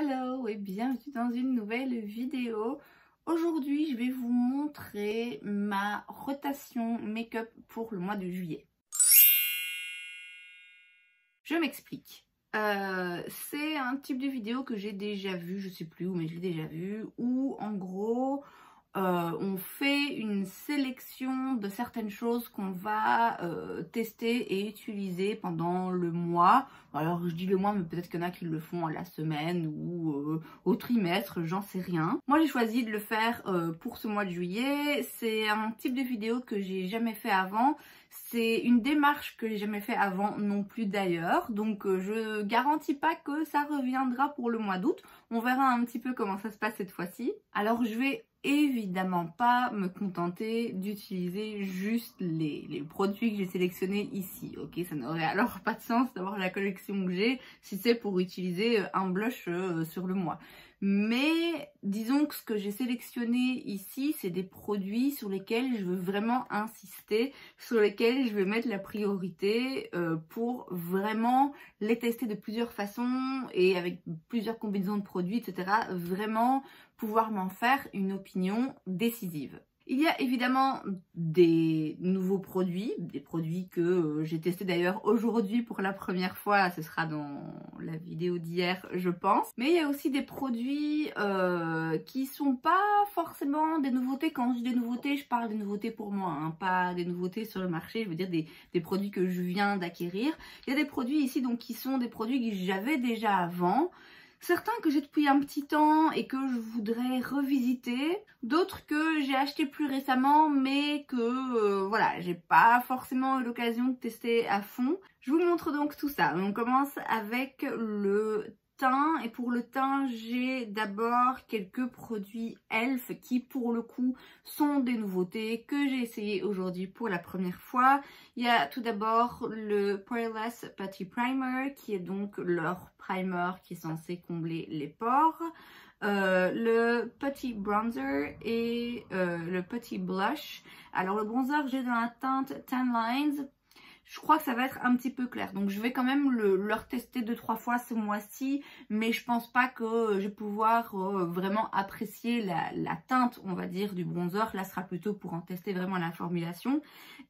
Hello et bienvenue dans une nouvelle vidéo. Aujourd'hui, je vais vous montrer ma rotation make-up pour le mois de juillet. Je m'explique. C'est un type de vidéo que j'ai déjà vu, je sais plus où, mais je l'ai déjà vu, où en gros... on fait une sélection de certaines choses qu'on va tester et utiliser pendant le mois. Alors je dis le mois, mais peut-être qu'il y en a qui le font à la semaine ou au trimestre, j'en sais rien. Moi j'ai choisi de le faire pour ce mois de juillet. C'est un type de vidéo que j'ai jamais fait avant. C'est une démarche que j'ai jamais fait avant non plus d'ailleurs. Donc je garantis pas que ça reviendra pour le mois d'août. On verra un petit peu comment ça se passe cette fois-ci. Alors je vais évidemment pas me contenter d'utiliser juste les produits que j'ai sélectionnés ici, ok? Ça n'aurait alors pas de sens d'avoir la collection que j'ai si c'est pour utiliser un blush sur le mois. Mais disons que ce que j'ai sélectionné ici, c'est des produits sur lesquels je veux vraiment insister, sur lesquels je vais mettre la priorité pour vraiment les tester de plusieurs façons et avec plusieurs combinaisons de produits, etc. Vraiment pouvoir m'en faire une opinion décisive. Il y a évidemment des nouveaux produits, des produits que j'ai testés d'ailleurs aujourd'hui pour la première fois, ce sera dans la vidéo d'hier je pense. Mais il y a aussi des produits qui sont pas forcément des nouveautés. Quand je dis des nouveautés, je parle des nouveautés pour moi, hein, pas des nouveautés sur le marché, je veux dire des produits que je viens d'acquérir. Il y a des produits ici donc qui sont des produits que j'avais déjà avant. Certains que j'ai depuis un petit temps et que je voudrais revisiter, d'autres que j'ai acheté plus récemment mais que voilà, j'ai pas forcément eu l'occasion de tester à fond. Je vous montre donc tout ça. On commence avec le teint et pour le teint j'ai d'abord quelques produits Elf qui pour le coup sont des nouveautés que j'ai essayé aujourd'hui pour la première fois. Il y a tout d'abord le Poreless Putty Primer qui est donc leur primer qui est censé combler les pores. Le Putty Bronzer et le Putty Blush. Alors le bronzer j'ai dans la teinte Tan Lines. Je crois que ça va être un petit peu clair. Donc je vais quand même le retester 2-3 fois ce mois-ci. Mais je pense pas que je vais pouvoir vraiment apprécier la teinte, on va dire, du bronzer. Là, ce sera plutôt pour en tester vraiment la formulation.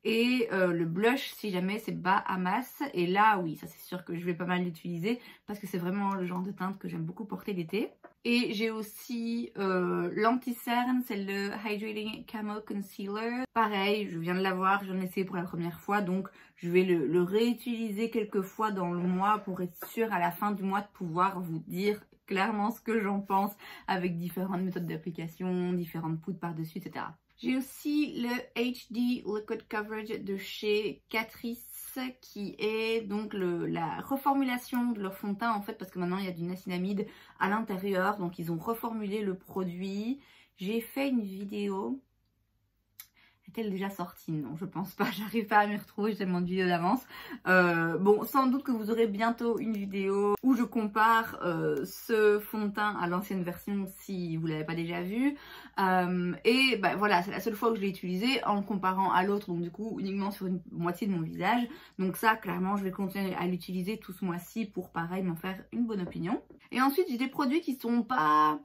Et le blush, si jamais c'est bas à masse. Et là, oui, ça c'est sûr que je vais pas mal l'utiliser. Parce que c'est vraiment le genre de teinte que j'aime beaucoup porter l'été. Et j'ai aussi l'anti-cerne, c'est le Hydrating Camo Concealer. Pareil, je viens de l'avoir, j'en ai essayé pour la première fois, donc je vais le réutiliser quelques fois dans le mois pour être sûre à la fin du mois de pouvoir vous dire clairement ce que j'en pense avec différentes méthodes d'application, différentes poudres par-dessus, etc. J'ai aussi le HD Liquid Coverage de chez Catrice qui est donc la reformulation de leur fond de teint en fait parce que maintenant il y a du niacinamide à l'intérieur donc ils ont reformulé le produit. J'ai fait une vidéo. Est-elle déjà sortie? Non, je pense pas, j'arrive pas à m'y retrouver, j'ai tellement de vidéos d'avance. Bon, sans doute que vous aurez bientôt une vidéo où je compare ce fond de teint à l'ancienne version si vous l'avez pas déjà vu. Et bah, voilà, c'est la seule fois que je l'ai utilisé en le comparant à l'autre, donc du coup uniquement sur une moitié de mon visage. Donc ça, clairement, je vais continuer à l'utiliser tout ce mois-ci pour pareil m'en faire une bonne opinion. Et ensuite, j'ai des produits qui sont pas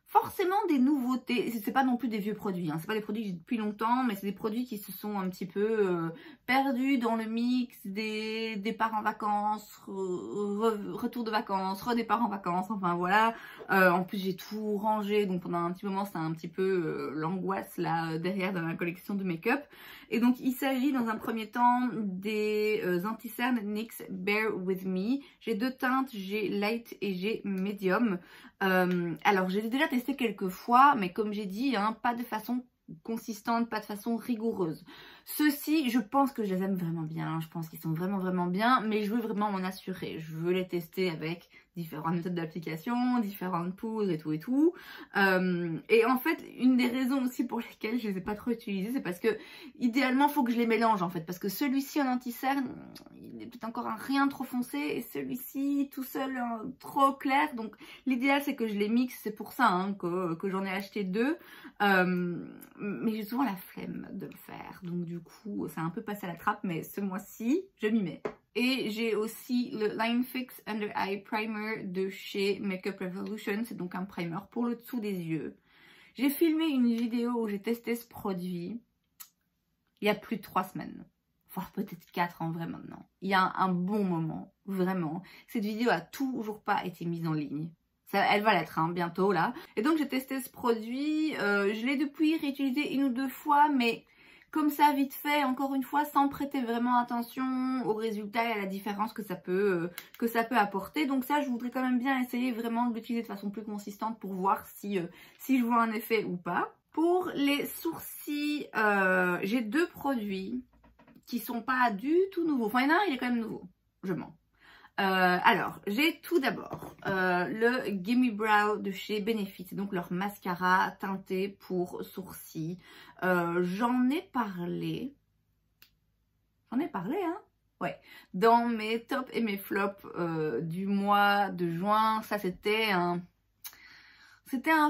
forcément des nouveautés, c'est pas non plus des vieux produits, hein. C'est pas des produits que j'ai depuis longtemps, mais c'est des produits qui se sont un petit peu perdus dans le mix des départs en vacances, retour de vacances, redépart en vacances, enfin voilà. En plus j'ai tout rangé, donc pendant un petit moment c'était un petit peu l'angoisse là derrière dans ma collection de make-up. Et donc il s'agit dans un premier temps des anti-cerne NYX Bear With Me. J'ai deux teintes, j'ai Light et j'ai Medium. Alors j'ai déjà testé quelques fois, mais comme j'ai dit, hein, pas de façon consistante, pas de façon rigoureuse. Ceux-ci, je pense que je les aime vraiment bien, hein, je pense qu'ils sont vraiment bien, mais je veux vraiment m'en assurer. Je veux les tester avec différentes méthodes d'application, différentes poudres et tout. Et en fait, une des raisons aussi pour lesquelles je les ai pas trop utilisés, c'est parce que idéalement, il faut que je les mélange en fait. Parce que celui-ci en anti-cerne, il est peut-être encore un rien trop foncé, et celui-ci tout seul trop clair. Donc l'idéal c'est que je les mixe, c'est pour ça hein, que j'en ai acheté deux. Mais j'ai souvent la flemme de le faire. Donc du coup, ça a un peu passé à la trappe, mais ce mois-ci, je m'y mets. Et j'ai aussi le Line Fix Under Eye Primer de chez Makeup Revolution. C'est donc un primer pour le dessous des yeux. J'ai filmé une vidéo où j'ai testé ce produit il y a plus de 3 semaines. Voire peut-être 4 en vrai maintenant. Il y a un bon moment, vraiment. Cette vidéo a toujours pas été mise en ligne. Ça, elle va l'être bientôt là. Et donc j'ai testé ce produit. Je l'ai depuis réutilisé 1 ou 2 fois, mais comme ça vite fait, encore une fois, sans prêter vraiment attention aux résultats et à la différence que ça peut apporter. Donc ça, je voudrais quand même bien essayer vraiment de l'utiliser de façon plus consistante pour voir si je vois un effet ou pas. Pour les sourcils, j'ai 2 produits qui sont pas du tout nouveaux. Enfin, il y en a un, il est quand même nouveau. Je mens. Alors, j'ai tout d'abord le Gimme Brow de chez Benefit, donc leur mascara teinté pour sourcils. J'en ai parlé, hein? Ouais, dans mes tops et mes flops du mois de juin. Ça, c'était un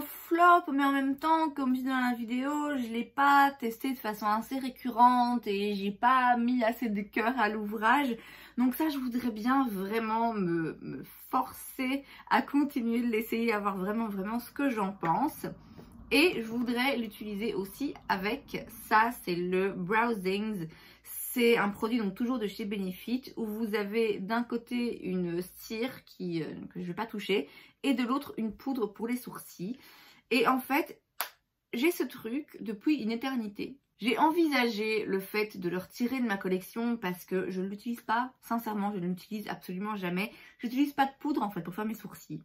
flop, mais en même temps, comme je dis dans la vidéo, je l'ai pas testé de façon assez récurrente et j'ai pas mis assez de cœur à l'ouvrage. Donc ça, je voudrais bien vraiment me forcer à continuer de l'essayer, à voir vraiment ce que j'en pense. Et je voudrais l'utiliser aussi avec ça, c'est le Browsings. C'est un produit donc toujours de chez Benefit où vous avez d'un côté une cire que je ne vais pas toucher et de l'autre une poudre pour les sourcils. Et en fait, j'ai ce truc depuis une éternité. J'ai envisagé le fait de le retirer de ma collection parce que je ne l'utilise pas, sincèrement, je ne l'utilise absolument jamais. Je n'utilise pas de poudre en fait pour faire mes sourcils.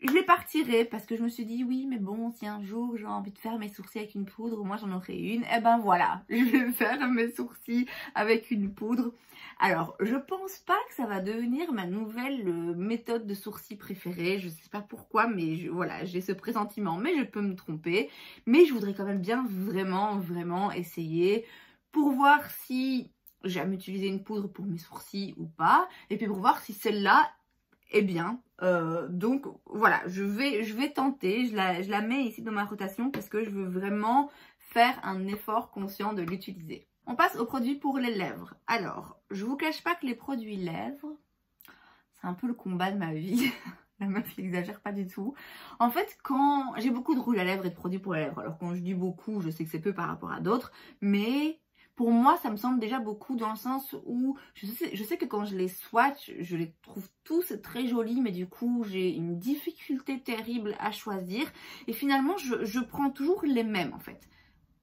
Je l'ai pas retiré parce que je me suis dit oui mais bon si un jour j'ai envie de faire mes sourcils avec une poudre, moi j'en aurai une, et ben voilà, je vais faire mes sourcils avec une poudre. Alors je pense pas que ça va devenir ma nouvelle méthode de sourcils préférée, je sais pas pourquoi mais voilà j'ai ce pressentiment, mais je peux me tromper. Mais je voudrais quand même bien vraiment essayer pour voir si j'aime utiliser une poudre pour mes sourcils ou pas, et puis pour voir si celle-là eh bien, donc voilà, je vais tenter, je la mets ici dans ma rotation parce que je veux vraiment faire un effort conscient de l'utiliser. On passe aux produits pour les lèvres. Alors, je vous cache pas que les produits lèvres, c'est un peu le combat de ma vie. La meuf n'exagère pas du tout. En fait, quand j'ai beaucoup de rouge à lèvres et de produits pour les lèvres, alors quand je dis beaucoup, je sais que c'est peu par rapport à d'autres, mais pour moi, ça me semble déjà beaucoup dans le sens où je sais que quand je les swatch, je les trouve tous très jolis, mais du coup, j'ai une difficulté terrible à choisir. Et finalement, je prends toujours les mêmes en fait.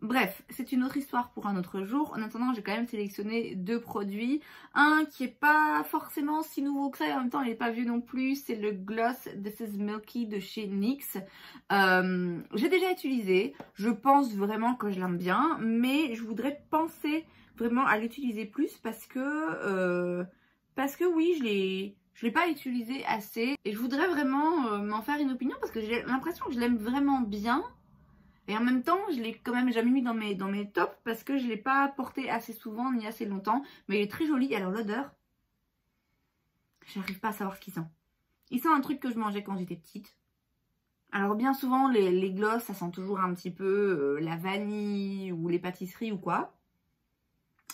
Bref, c'est une autre histoire pour un autre jour. En attendant, j'ai quand même sélectionné 2 produits. Un qui est pas forcément si nouveau que ça et en même temps il n'est pas vieux non plus. C'est le gloss This is Milky de chez NYX. J'ai déjà utilisé. Je pense vraiment que je l'aime bien. Mais je voudrais penser vraiment à l'utiliser plus parce que oui, je l'ai pas utilisé assez. Et je voudrais vraiment m'en faire une opinion parce que j'ai l'impression que je l'aime vraiment bien. Et en même temps, je l'ai quand même jamais mis dans mes tops parce que je ne l'ai pas porté assez souvent ni assez longtemps. Mais il est très joli. Alors l'odeur, j'arrive pas à savoir ce qu'il sent. Il sent un truc que je mangeais quand j'étais petite. Alors bien souvent, les gloss, ça sent toujours un petit peu la vanille ou les pâtisseries ou quoi.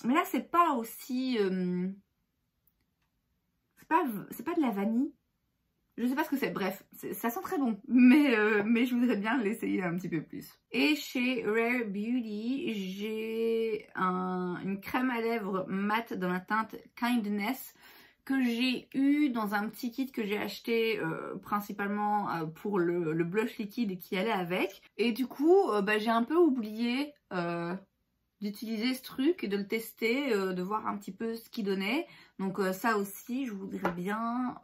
Mais là, c'est pas aussi... c'est pas de la vanille. Je sais pas ce que c'est, bref, ça sent très bon, mais je voudrais bien l'essayer un petit peu plus. Et chez Rare Beauty, j'ai une crème à lèvres mat dans la teinte Kindness que j'ai eu dans un petit kit que j'ai acheté principalement pour le blush liquide qui allait avec. Et du coup, j'ai un peu oublié d'utiliser ce truc et de le tester, de voir un petit peu ce qu'il donnait. Donc ça aussi, je voudrais bien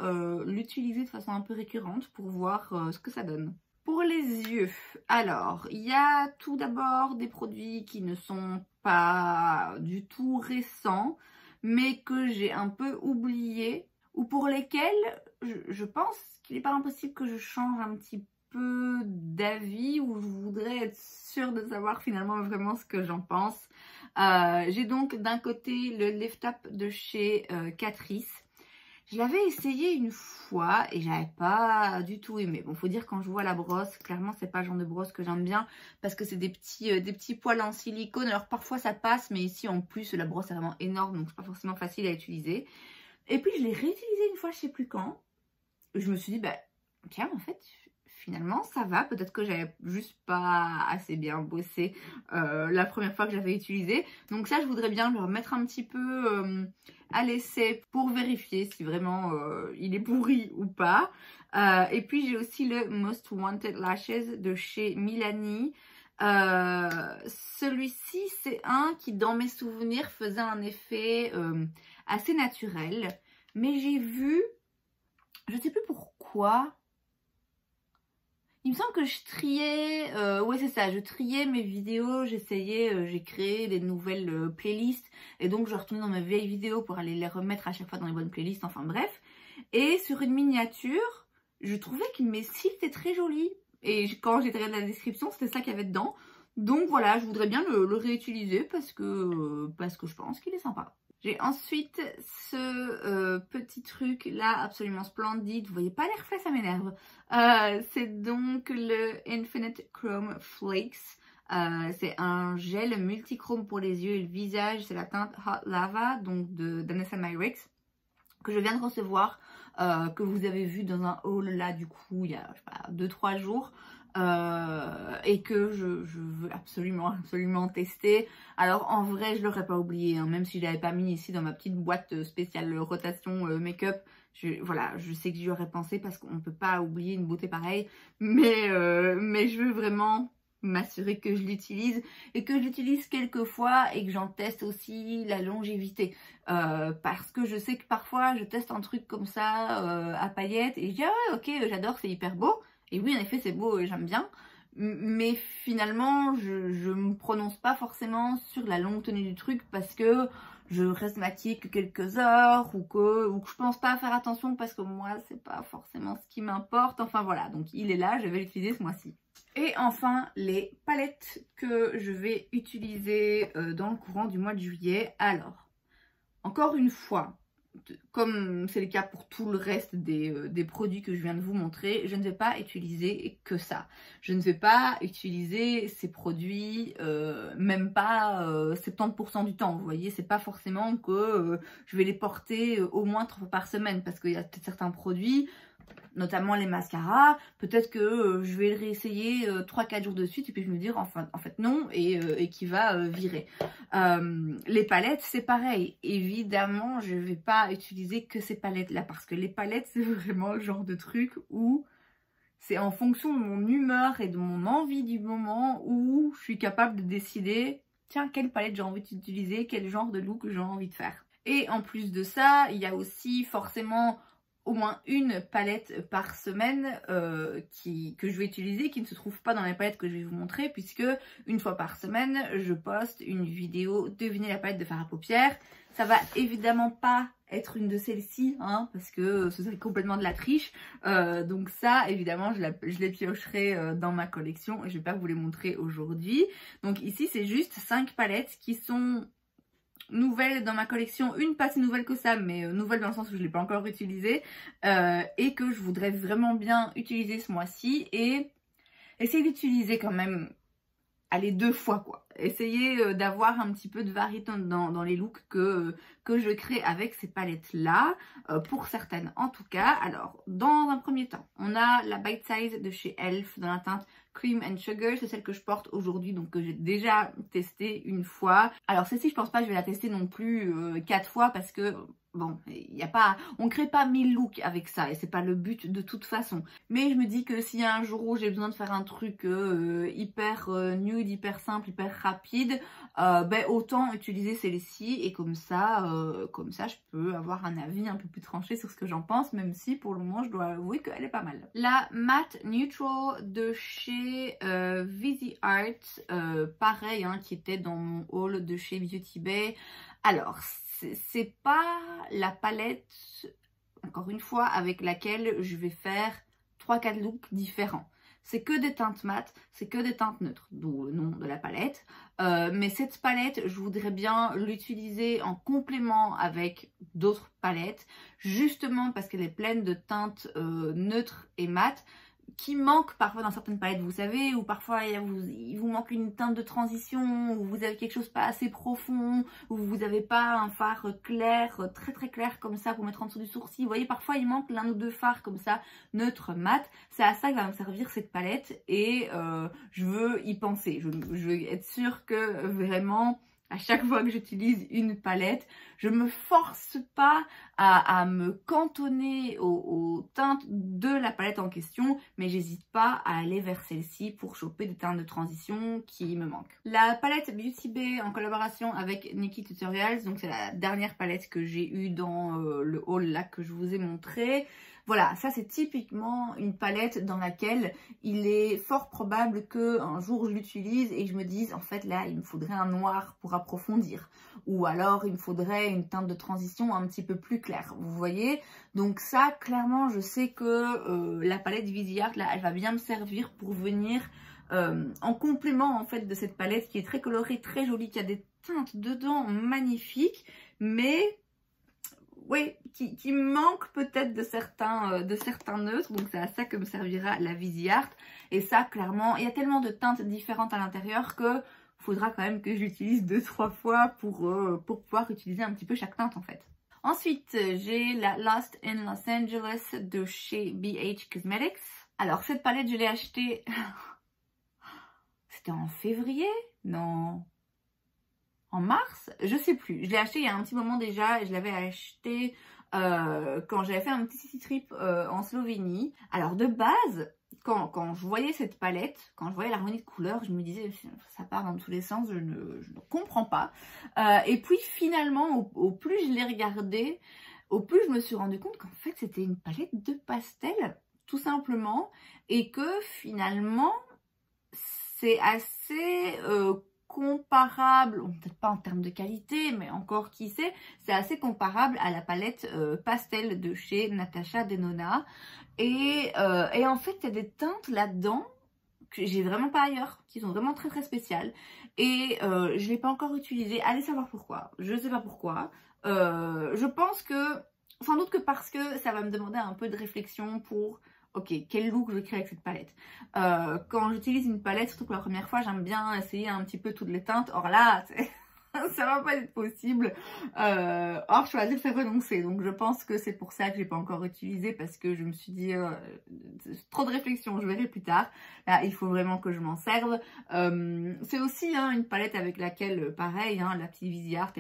l'utiliser de façon un peu récurrente pour voir ce que ça donne. Pour les yeux, alors, il y a tout d'abord des produits qui ne sont pas du tout récents, mais que j'ai un peu oubliés, ou pour lesquels je pense qu'il n'est pas impossible que je change un petit peu d'avis, ou je voudrais être sûre de savoir finalement vraiment ce que j'en pense. J'ai donc d'un côté le Lift Up de chez Catrice. Je l'avais essayé une fois et j'avais pas du tout aimé. Bon, faut dire quand je vois la brosse, clairement c'est pas le genre de brosse que j'aime bien parce que c'est des petits poils en silicone. Alors parfois ça passe, mais ici en plus la brosse est vraiment énorme donc c'est pas forcément facile à utiliser. Et puis je l'ai réutilisé une fois, je sais plus quand. Je me suis dit, bah tiens, en fait, finalement ça va. Peut-être que j'avais juste pas assez bien bossé la première fois que j'avais utilisé. Donc ça, je voudrais bien le remettre un petit peu à l'essai pour vérifier si vraiment il est pourri ou pas. Et puis j'ai aussi le Most Wanted Lashes de chez Milani. Celui-ci, c'est un qui dans mes souvenirs faisait un effet assez naturel. Mais j'ai vu, je sais plus pourquoi, il me semble que je triais, ouais c'est ça, je triais mes vidéos, j'essayais, j'ai créé des nouvelles playlists et donc je retournais dans mes vieilles vidéos pour aller les remettre à chaque fois dans les bonnes playlists, enfin bref. Et sur une miniature, je trouvais que mes cils étaient très jolis et quand j'ai regardé la description, c'était ça qu'il y avait dedans. Donc voilà, je voudrais bien le réutiliser parce que je pense qu'il est sympa. J'ai ensuite ce petit truc là absolument splendide. Vous voyez pas les reflets, ça m'énerve. C'est donc le Infinite Chrome Flakes. C'est un gel multichrome pour les yeux et le visage. C'est la teinte Hot Lava, donc de Danessa Myricks, que je viens de recevoir, que vous avez vu dans un haul là du coup il y a je sais pas, 2-3 jours. Et que je veux absolument tester. Alors en vrai je l'aurais pas oublié, hein, même si je l'avais pas mis ici dans ma petite boîte spéciale rotation make-up. Voilà, je sais que j'y aurais pensé parce qu'on ne peut pas oublier une beauté pareille, mais je veux vraiment m'assurer que je l'utilise et que je l'utilise quelques fois et que j'en teste aussi la longévité, parce que je sais que parfois je teste un truc comme ça à paillettes et je dis ah ouais ok j'adore, c'est hyper beau. Et oui, en effet, c'est beau et j'aime bien. Mais finalement, je me prononce pas forcément sur la longue tenue du truc parce que je reste maquillée que quelques heures ou que je pense pas à faire attention parce que moi, c'est pas forcément ce qui m'importe. Enfin voilà, donc il est là, je vais l'utiliser ce mois-ci. Et enfin, les palettes que je vais utiliser dans le courant du mois de juillet. Alors, encore une fois, comme c'est le cas pour tout le reste des produits que je viens de vous montrer, je ne vais pas utiliser que ça. Je ne vais pas utiliser ces produits même pas 70% du temps. Vous voyez, c'est pas forcément que je vais les porter au moins 3 fois par semaine parce qu'il y a peut-être certains produits, notamment les mascaras, peut-être que je vais le réessayer 3-4 jours de suite et puis je me dire en fait non et qui va virer. Les palettes c'est pareil, évidemment je vais pas utiliser que ces palettes là parce que les palettes c'est vraiment le genre de truc où c'est en fonction de mon humeur et de mon envie du moment où je suis capable de décider tiens quelle palette j'ai envie d'utiliser, quel genre de look j'ai envie de faire. Et en plus de ça, il y a aussi forcément au moins une palette par semaine que je vais utiliser, qui ne se trouve pas dans les palettes que je vais vous montrer, puisque une fois par semaine, je poste une vidéo devinez la palette de fard à paupières. Ça va évidemment pas être une de celles-ci, hein, parce que ce serait complètement de la triche. Donc ça, évidemment, je les piocherai dans ma collection et je vais pas vous les montrer aujourd'hui. Donc ici, c'est juste 5 palettes qui sont nouvelle dans ma collection, une pas si nouvelle que ça, mais nouvelle dans le sens où je ne l'ai pas encore utilisée et que je voudrais vraiment bien utiliser ce mois-ci et essayer d'utiliser quand même, allez 2 fois quoi. Essayer d'avoir un petit peu de variété dans les looks que je crée avec ces palettes là, pour certaines en tout cas. Alors dans un premier temps, on a la Bite Size de chez Elf dans la teinte Cream and Sugar, c'est celle que je porte aujourd'hui, donc que j'ai déjà testée une fois. Alors celle-ci je pense pas que je vais la tester non plus 4 fois parce que bon, il y a pas, on crée pas 1000 looks avec ça et c'est pas le but de toute façon. Mais je me dis que s'il y a un jour où j'ai besoin de faire un truc hyper nude, hyper simple, hyper rapide, ben autant utiliser celle-ci et comme ça je peux avoir un avis un peu plus tranché sur ce que j'en pense, même si pour le moment je dois avouer qu'elle est pas mal. La Matte Neutral de chez Visi Art, pareil, hein, qui était dans mon haul de chez Beauty Bay. Alors c'est pas la palette, encore une fois, avec laquelle je vais faire 3-4 looks différents. C'est que des teintes mates, c'est que des teintes neutres, d'où le nom de la palette. Mais cette palette, je voudrais bien l'utiliser en complément avec d'autres palettes, justement parce qu'elle est pleine de teintes neutres et mates. qui manque parfois dans certaines palettes, vous savez, ou parfois il vous manque une teinte de transition, ou vous avez quelque chose pas assez profond, ou vous n'avez pas un fard clair, très très clair comme ça pour mettre en dessous du sourcil. Vous voyez, parfois il manque l'un ou deux fards comme ça, neutre, mat. C'est à ça que va me servir cette palette et je veux y penser. Je veux être sûre que vraiment, à chaque fois que j'utilise une palette, je me force pas à me cantonner aux teintes de la palette en question, mais j'hésite pas à aller vers celle-ci pour choper des teintes de transition qui me manquent. La palette Beauty Bay en collaboration avec Nikkie Tutorials, donc c'est la dernière palette que j'ai eue dans le haul là que je vous ai montré. Voilà, ça c'est typiquement une palette dans laquelle il est fort probable qu'un jour je l'utilise et je me dise en fait là il me faudrait un noir pour approfondir. Ou alors il me faudrait une teinte de transition un petit peu plus claire, vous voyez. Donc ça clairement je sais que la palette Viseart là elle va bien me servir pour venir en complément en fait de cette palette qui est très colorée, très jolie, qui a des teintes dedans magnifiques, mais oui, qui manque peut-être de certains neutres, donc c'est à ça que me servira la Viseart. Et ça, clairement, il y a tellement de teintes différentes à l'intérieur que faudra quand même que je l'utilise 2-3 fois pour pouvoir utiliser un petit peu chaque teinte en fait. Ensuite, j'ai la Lost in Los Angeles de chez BH Cosmetics. Alors cette palette, je l'ai achetée, c'était en février? Non. En mars, je sais plus. Je l'ai acheté il y a un petit moment déjà et je l'avais acheté quand j'avais fait un petit city trip en Slovénie. Alors de base, quand je voyais cette palette, quand je voyais l'harmonie de couleurs, je me disais ça part dans tous les sens, je ne comprends pas. Et puis finalement, au plus je l'ai regardée, au plus je me suis rendu compte qu'en fait c'était une palette de pastel, tout simplement, et que finalement c'est assez comparable, peut-être pas en termes de qualité, mais encore qui sait, c'est assez comparable à la palette pastel de chez Natasha Denona. Et en fait, il y a des teintes là-dedans que j'ai vraiment pas ailleurs, qui sont vraiment très très spéciales. Et je l'ai pas encore utilisée, allez savoir pourquoi, je sais pas pourquoi. Je pense que, sans doute que parce que ça va me demander un peu de réflexion pour... Ok, quel look je crée avec cette palette. Quand j'utilise une palette, surtout pour la première fois, j'aime bien essayer un petit peu toutes les teintes. Or là, ça va pas être possible. Or, choisir, c'est renoncer. Donc, je pense que c'est pour ça que j'ai pas encore utilisé parce que je me suis dit trop de réflexion, je verrai plus tard. Là, il faut vraiment que je m'en serve. C'est aussi une palette avec laquelle, pareil, la petite Viseart,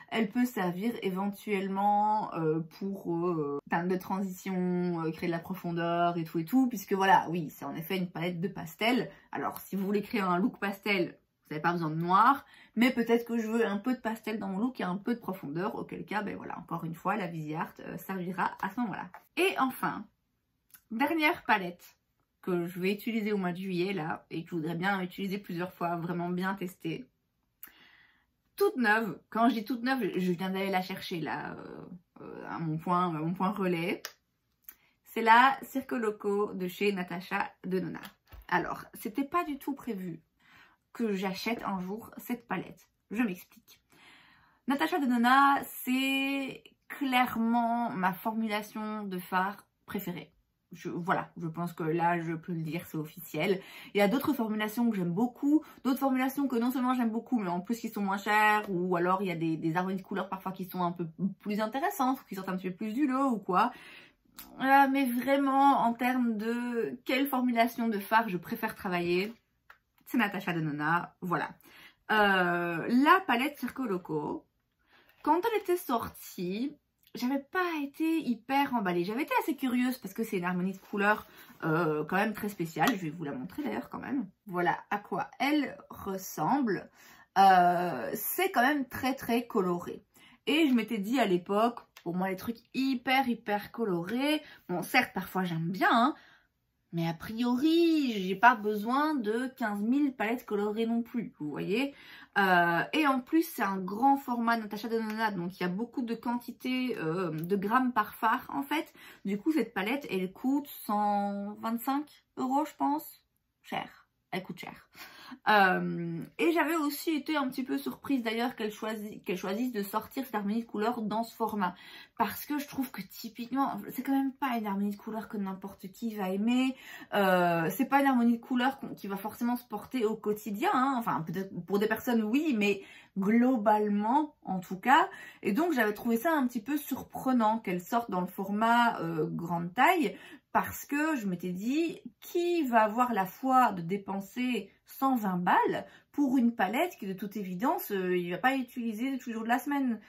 elle peut servir éventuellement pour teinte de transition, créer de la profondeur et tout, puisque voilà, oui, c'est en effet une palette de pastel. Alors, si vous voulez créer un look pastel, vous n'avez pas besoin de noir, mais peut-être que je veux un peu de pastel dans mon look et un peu de profondeur, auquel cas, ben voilà, encore une fois, la Viseart servira à ce moment-là. Et enfin, dernière palette que je vais utiliser au mois de juillet, là, et que je voudrais bien utiliser plusieurs fois, vraiment bien tester. Toute neuve, quand je dis toute neuve, je viens d'aller la chercher, là, à mon point relais. C'est la Circo Loco de chez Natasha Denona. Alors, c'était pas du tout prévu que j'achète un jour cette palette. Je m'explique. Natasha Denona, c'est clairement ma formulation de fard préférée. Voilà, je pense que là, je peux le dire, c'est officiel. Il y a d'autres formulations que j'aime beaucoup, d'autres formulations que non seulement j'aime beaucoup, mais en plus qui sont moins chères, ou alors il y a des harmonies de couleurs parfois qui sont un peu plus intéressantes, qui sortent un petit peu plus du lot ou quoi. Mais vraiment, en termes de quelle formulation de fard je préfère travailler, c'est Natasha Denona, voilà. La palette Circo Loco, quand elle était sortie, j'avais pas été hyper emballée. J'avais été assez curieuse parce que c'est une harmonie de couleurs quand même très spéciale. Je vais vous la montrer d'ailleurs quand même. Voilà à quoi elle ressemble. C'est quand même très très coloré. Et je m'étais dit à l'époque, pour moi les trucs hyper colorés, bon certes parfois j'aime bien, mais a priori, j'ai pas besoin de 15 000 palettes colorées non plus, vous voyez. Et en plus, c'est un grand format Natasha Denona, donc il y a beaucoup de quantité de grammes par fard en fait. Du coup, cette palette, elle coûte 125 €, je pense. Cher. elle coûte cher. Et j'avais aussi été un petit peu surprise d'ailleurs qu'elle choisisse de sortir cette harmonie de couleurs dans ce format. Parce que je trouve que typiquement, c'est quand même pas une harmonie de couleurs que n'importe qui va aimer. C'est pas une harmonie de couleurs qui va forcément se porter au quotidien. Hein. Enfin, peut-être pour des personnes oui, mais globalement en tout cas. Et donc j'avais trouvé ça un petit peu surprenant qu'elle sorte dans le format grande taille. Parce que je m'étais dit, qui va avoir la foi de dépenser 120 balles pour une palette qui de toute évidence, il ne va pas utiliser tous les jours de la semaine.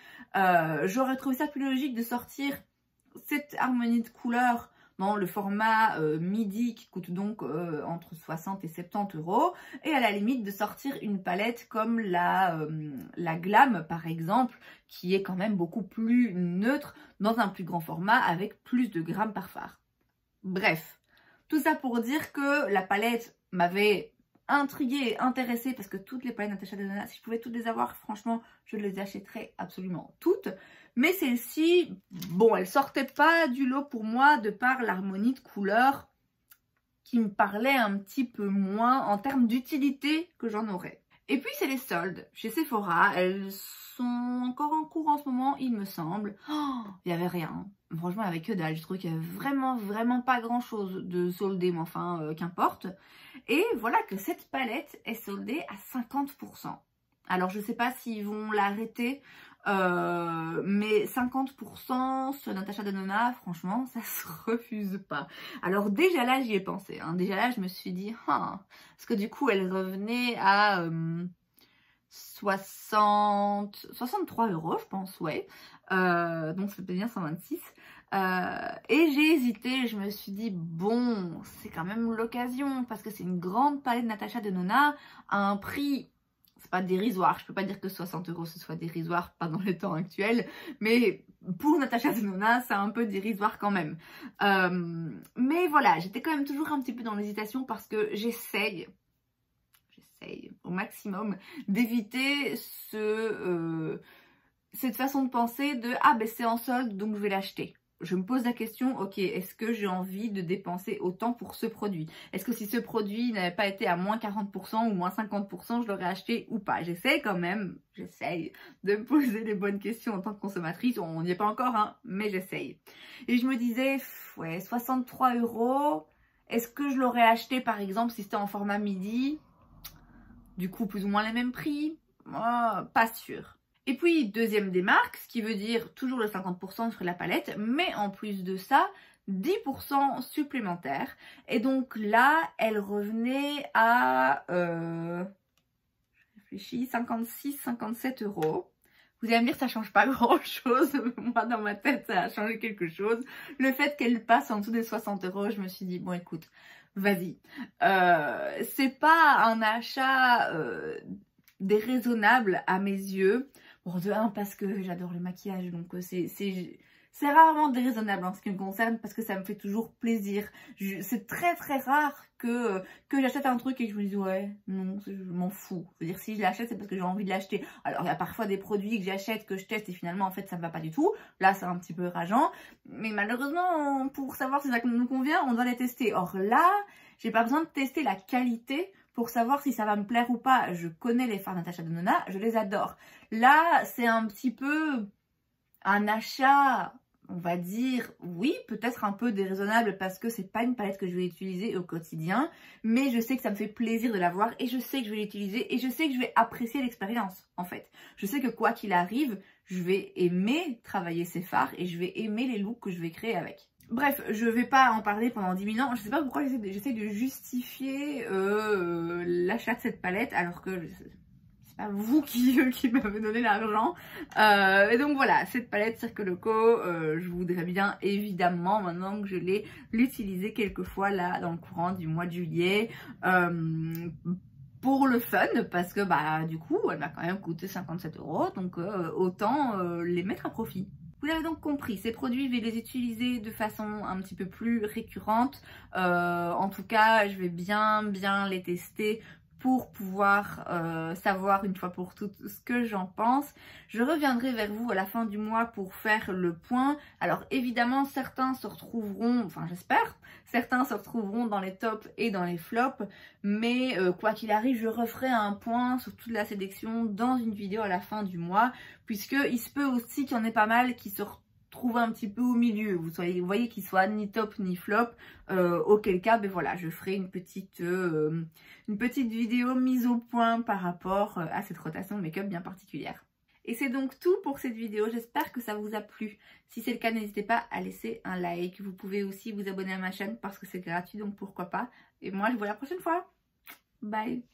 J'aurais trouvé ça plus logique de sortir cette harmonie de couleurs dans le format midi qui coûte donc entre 60 et 70 euros. Et à la limite de sortir une palette comme la Glam par exemple, qui est quand même beaucoup plus neutre dans un plus grand format avec plus de grammes par fard. Bref, tout ça pour dire que la palette m'avait intriguée et intéressée parce que toutes les palettes Natasha Denona, si je pouvais toutes les avoir, franchement, je les achèterais absolument toutes. Mais celle-ci, bon, elle sortait pas du lot pour moi de par l'harmonie de couleurs qui me parlait un petit peu moins en termes d'utilité que j'en aurais. Et puis c'est les soldes chez Sephora, elles sont encore en cours en ce moment il me semble. Oh, il n'y avait rien, franchement il n'y avait que dalle, je trouve qu'il n'y avait vraiment pas grand chose de soldé, mais enfin qu'importe. Et voilà que cette palette est soldée à 50%. Alors je sais pas s'ils vont l'arrêter, mais 50% sur Natasha Denona, franchement ça se refuse pas. Alors déjà là j'y ai pensé, hein. Déjà là je me suis dit parce que du coup elle revenait à 63 euros je pense, ouais, donc ça peut bien 126. Et j'ai hésité, je me suis dit bon c'est quand même l'occasion parce que c'est une grande palette Natasha Denona à un prix, c'est pas dérisoire, je peux pas dire que 60 euros ce soit dérisoire, pas dans les temps actuels, mais pour Natasha Denona c'est un peu dérisoire quand même. Mais voilà, j'étais quand même toujours un petit peu dans l'hésitation parce que j'essaye au maximum d'éviter cette façon de penser de ah ben c'est en solde donc je vais l'acheter. Je me pose la question, ok, est-ce que j'ai envie de dépenser autant pour ce produit? Est-ce que si ce produit n'avait pas été à moins 40% ou moins 50%, je l'aurais acheté ou pas? J'essaye quand même, j'essaye de me poser les bonnes questions en tant que consommatrice. On n'y est pas encore, hein, mais j'essaye. Et je me disais, ouais, 63 euros, est-ce que je l'aurais acheté par exemple si c'était en format midi? Du coup, plus ou moins les mêmes prix? Pas sûr. Et puis, deuxième démarque, ce qui veut dire toujours le 50% sur la palette, mais en plus de ça, 10% supplémentaires. Et donc là, elle revenait à, je réfléchis, 56-57 euros. Vous allez me dire, ça change pas grand chose. Moi, dans ma tête, ça a changé quelque chose. Le fait qu'elle passe en dessous des 60 euros, je me suis dit, bon, écoute, vas-y. C'est pas un achat déraisonnable à mes yeux. Bon, de un, parce que j'adore le maquillage, donc c'est rarement déraisonnable en ce qui me concerne, parce que ça me fait toujours plaisir. C'est très rare que j'achète un truc et que je me dise ouais, non, je m'en fous. C'est-à-dire si je l'achète, c'est parce que j'ai envie de l'acheter. Alors il y a parfois des produits que j'achète, que je teste et finalement en fait ça me va pas du tout. Là c'est un petit peu rageant. Mais malheureusement, pour savoir si ça nous convient, on doit les tester. Or là, j'ai pas besoin de tester la qualité pour savoir si ça va me plaire ou pas. Je connais les fards Natasha Denona, je les adore. Là, c'est un petit peu un achat, on va dire, oui, peut-être un peu déraisonnable parce que c'est pas une palette que je vais utiliser au quotidien, mais je sais que ça me fait plaisir de l'avoir et je sais que je vais l'utiliser et je sais que je vais apprécier l'expérience, en fait. Je sais que quoi qu'il arrive, je vais aimer travailler ces fards et je vais aimer les looks que je vais créer avec. Bref, je vais pas en parler pendant 10 000 ans. Je sais pas pourquoi j'essaie de justifier l'achat de cette palette alors que c'est pas vous qui m'avez donné l'argent. Et donc voilà, cette palette Circoloco, je voudrais bien évidemment, maintenant que je l'ai, l'utiliser quelques fois là dans le courant du mois de juillet. Pour le fun, parce que bah du coup elle m'a quand même coûté 57 euros, donc autant les mettre à profit. Vous l'avez donc compris, ces produits, je vais les utiliser de façon un petit peu plus récurrente. En tout cas, je vais bien les tester pour pouvoir savoir une fois pour toutes ce que j'en pense. Je reviendrai vers vous à la fin du mois pour faire le point. Alors évidemment, certains se retrouveront, enfin j'espère, certains se retrouveront dans les tops et dans les flops, mais quoi qu'il arrive, je referai un point sur toute la sélection dans une vidéo à la fin du mois, puisque il se peut aussi qu'il y en ait pas mal qui se retrouvent un petit peu au milieu, vous voyez qu'ils soient ni top ni flop, auquel cas, ben voilà, je ferai une petite vidéo mise au point par rapport à cette rotation de make-up bien particulière. Et c'est donc tout pour cette vidéo, j'espère que ça vous a plu. Si c'est le cas, n'hésitez pas à laisser un like. Vous pouvez aussi vous abonner à ma chaîne parce que c'est gratuit, donc pourquoi pas. Et moi, je vous vois la prochaine fois. Bye!